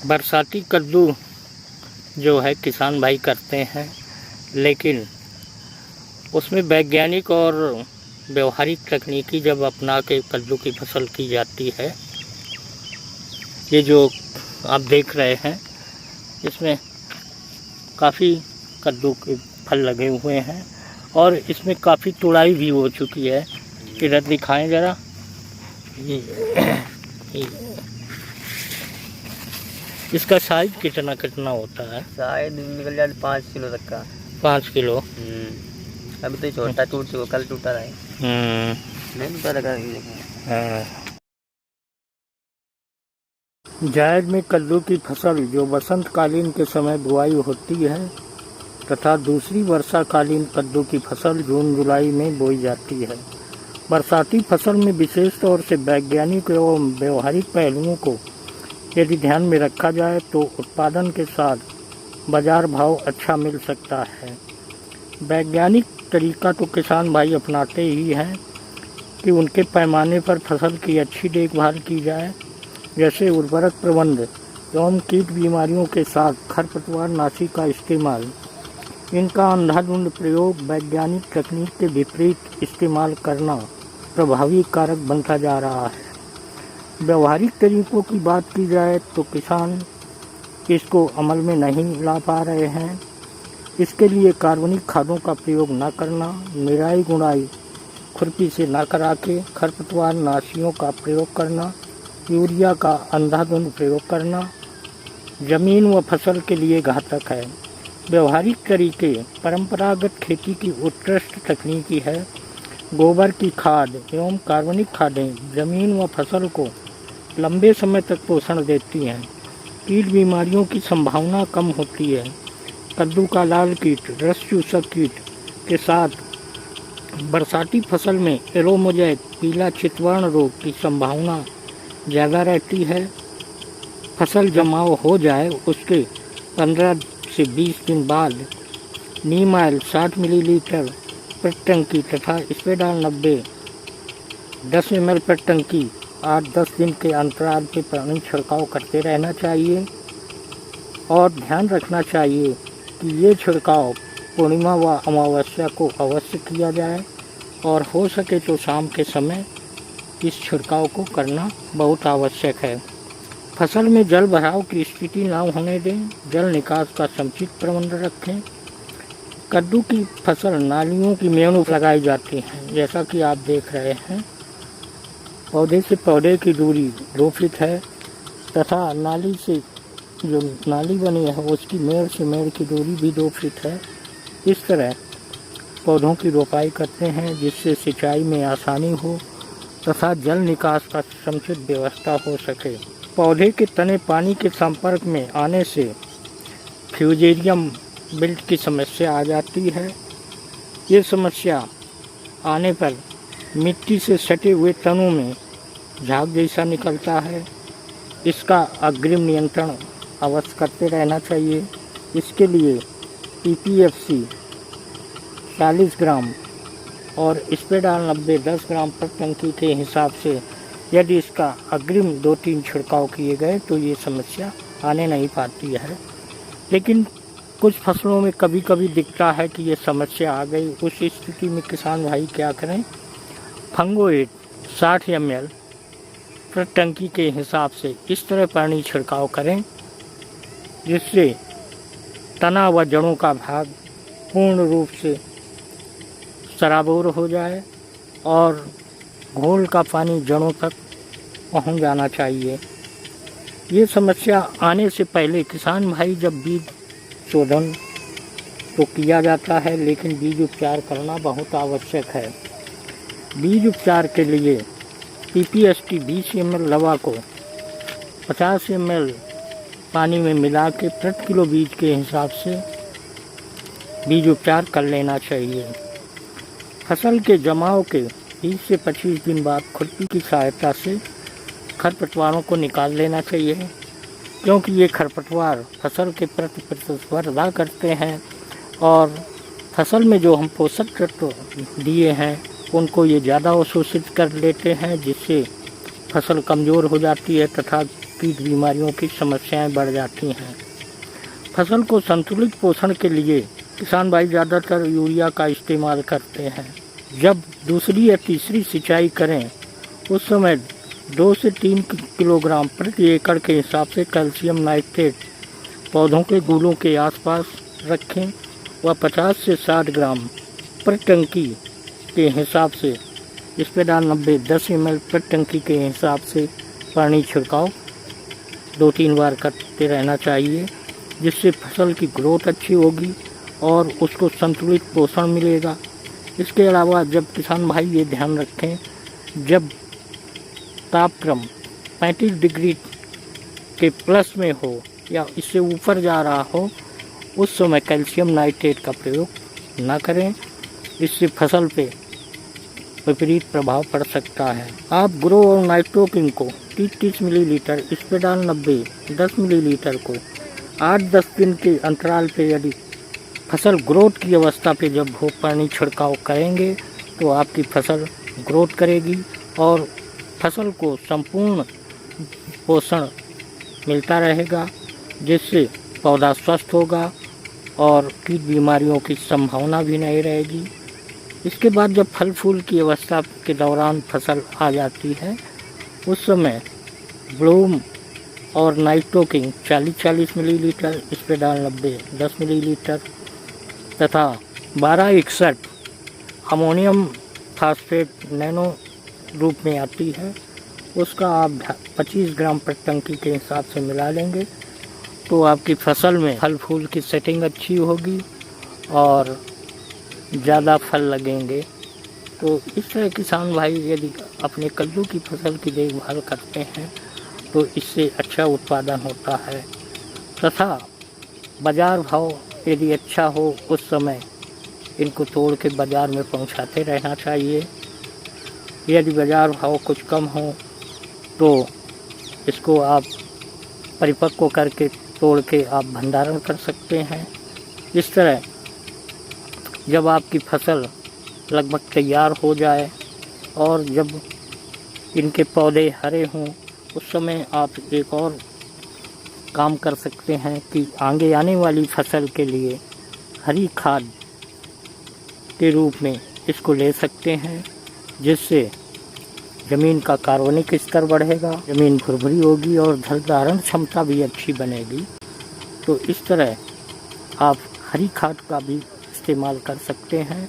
बरसाती कद्दू जो है किसान भाई करते हैं, लेकिन उसमें वैज्ञानिक और व्यवहारिक तकनीकी जब अपना के कद्दू की फसल की जाती है। ये जो आप देख रहे हैं इसमें काफ़ी कद्दू के फल लगे हुए हैं और इसमें काफ़ी तुड़ाई भी हो चुकी है। इधर दिखाएं ज़रा। इसका साइज कितना कितना होता है? शायद निकल जाए 5 किलो तक का। 5 किलो। अभी तो छोटा टूट चुका, कल टूटा है। नहीं टूटा लगा। जायद में कद्दू की फसल जो बसंतकालीन के समय बुआई होती है तथा दूसरी वर्षाकालीन कद्दू की फसल जून जुलाई में बोई जाती है। बरसाती फसल में विशेष तौर से वैज्ञानिक एवं व्यवहारिक पहलुओं को यदि ध्यान में रखा जाए तो उत्पादन के साथ बाजार भाव अच्छा मिल सकता है। वैज्ञानिक तरीका तो किसान भाई अपनाते ही हैं कि उनके पैमाने पर फसल की अच्छी देखभाल की जाए, जैसे उर्वरक प्रबंध एवं कीट बीमारियों के साथ खरपतवार नाशी का इस्तेमाल। इनका अंधाधुंध प्रयोग वैज्ञानिक तकनीक के विपरीत इस्तेमाल करना प्रभावी कारक बनता जा रहा है। व्यवहारिक तरीकों की बात की जाए तो किसान इसको अमल में नहीं ला पा रहे हैं। इसके लिए कार्बनिक खादों का प्रयोग न करना, निराई गुड़ाई खुरपी से न करा के खरपतवार नाशियों का प्रयोग करना, यूरिया का अंधाधुंध प्रयोग करना जमीन व फसल के लिए घातक है। व्यवहारिक तरीके परंपरागत खेती की उत्कृष्ट तकनीकी है। गोबर की खाद एवं कार्बनिक खादें जमीन व फसल को लंबे समय तक पोषण देती हैं। कीट बीमारियों की संभावना कम होती है। कद्दू का लाल कीट, रस चूसक कीट के साथ बरसाती फसल में येलो मोज़ेक पीला चितवर्ण रोग की संभावना ज़्यादा रहती है। फसल जमाव हो जाए उसके 15 से 20 दिन बाद नीम ऑयल 60 मिलीलीटर प्रति टंकी तथा स्पेडाल 90 10 ml प्रति टंकी 8-10 दिन के अंतराल पर पानी छिड़काव करते रहना चाहिए और ध्यान रखना चाहिए कि ये छिड़काव पूर्णिमा व अमावस्या को अवश्य किया जाए और हो सके तो शाम के समय इस छिड़काव को करना बहुत आवश्यक है। फसल में जल भराव की स्थिति न होने दें। जल निकास का समुचित प्रबंध रखें। कद्दू की फसल नालियों की मेड़ लगाई जाती हैं, जैसा कि आप देख रहे हैं। पौधे से पौधे की दूरी 2 फीट है तथा नाली से जो नाली बनी है उसकी मेड़ से मेड़ की दूरी भी 2 फीट है। इस तरह पौधों की रोपाई करते हैं जिससे सिंचाई में आसानी हो तथा जल निकास का समुचित व्यवस्था हो सके। पौधे के तने पानी के संपर्क में आने से फ्यूजेरियम विल्ट की समस्या आ जाती है। ये समस्या आने पर मिट्टी से सटे हुए तनों में झाग जैसा निकलता है। इसका अग्रिम नियंत्रण अवश्य करते रहना चाहिए। इसके लिए PPFC 40 ग्राम और स्पेडाल 90 10 ग्राम प्रति टंकी के हिसाब से यदि इसका अग्रिम 2-3 छिड़काव किए गए तो ये समस्या आने नहीं पाती है। लेकिन कुछ फसलों में कभी कभी दिखता है कि ये समस्या आ गई। उस स्थिति में किसान भाई क्या करें? फंगोएट 60 ml प्रति टंकी के हिसाब से इस तरह पानी छिड़काव करें जिससे तना व जड़ों का भाग पूर्ण रूप से सराबोर हो जाए और घोल का पानी जड़ों तक पहुंच जाना चाहिए। ये समस्या आने से पहले किसान भाई जब बीज शोधन तो किया जाता है, लेकिन बीज उपचार करना बहुत आवश्यक है। बीज उपचार के लिए PPST 20 ml दवा को 50 ml पानी में मिला के प्रति किलो बीज के हिसाब से बीज उपचार कर लेना चाहिए। फसल के जमाव के 20 से 25 दिन बाद खुरपी की सहायता से खरपतवारों को निकाल लेना चाहिए, क्योंकि ये खरपतवार फसल के प्रति प्रतिस्पर्धा करते हैं और फसल में जो हम पोषक तत्व दिए हैं उनको ये ज़्यादा अवशोषित कर लेते हैं, जिससे फसल कमज़ोर हो जाती है तथा कीट बीमारियों की समस्याएं बढ़ जाती हैं। फसल को संतुलित पोषण के लिए किसान भाई ज़्यादातर यूरिया का इस्तेमाल करते हैं। जब दूसरी या तीसरी सिंचाई करें उस समय 2 से 3 किलोग्राम प्रति एकड़ के हिसाब से कैल्शियम नाइट्रेट पौधों के गूलों के आसपास रखें व 50 से 60 ग्राम प्रति टंकी के हिसाब से स्पेडाल 90 10 ml प्रति टंकी के हिसाब से पानी छिड़काव 2-3 बार करते रहना चाहिए, जिससे फसल की ग्रोथ अच्छी होगी और उसको संतुलित पोषण मिलेगा। इसके अलावा जब किसान भाई ये ध्यान रखें, जब तापक्रम 35 डिग्री के प्लस में हो या इससे ऊपर जा रहा हो, उस समय कैल्शियम नाइट्रेट का प्रयोग न करें, इससे फसल पे विपरीत प्रभाव पड़ सकता है। आप ग्रो और नाइट्रोकिन को 30 मिलीलीटर, स्पेडाल 90 10 मिलीलीटर को 8-10 दिन के अंतराल पे यदि फसल ग्रोथ की अवस्था पे जब हो पानी छिड़काव करेंगे तो आपकी फसल ग्रोथ करेगी और फसल को संपूर्ण पोषण मिलता रहेगा, जिससे पौधा स्वस्थ होगा और कीट बीमारियों की संभावना भी नहीं रहेगी। इसके बाद जब फल फूल की अवस्था के दौरान फसल आ जाती है, उस समय ब्लूम और नाइट्रोकिन 40-40 मिलीलीटर, स्पेडाल 90 10 मिलीलीटर तथा 1261 अमोनियम फास्फेट नैनो रूप में आती है, उसका आप 25 ग्राम प्रति टंकी के हिसाब से मिला लेंगे तो आपकी फसल में फल फूल की सेटिंग अच्छी होगी और ज़्यादा फल लगेंगे। तो इस तरह किसान भाई यदि अपने कद्दू की फसल की देखभाल करते हैं तो इससे अच्छा उत्पादन होता है तथा बाज़ार भाव यदि अच्छा हो उस समय इनको तोड़ के बाज़ार में पहुंचाते रहना चाहिए। यदि बाज़ार भाव कुछ कम हो तो इसको आप परिपक्व करके तोड़ के आप भंडारण कर सकते हैं। इस तरह जब आपकी फसल लगभग तैयार हो जाए और जब इनके पौधे हरे हों, उस समय आप एक और काम कर सकते हैं कि आगे आने वाली फसल के लिए हरी खाद के रूप में इसको ले सकते हैं, जिससे ज़मीन का कार्बनिक स्तर बढ़ेगा, ज़मीन भुरभुरी होगी और जल धारण क्षमता भी अच्छी बनेगी। तो इस तरह आप हरी खाद का भी इस्तेमाल कर सकते हैं।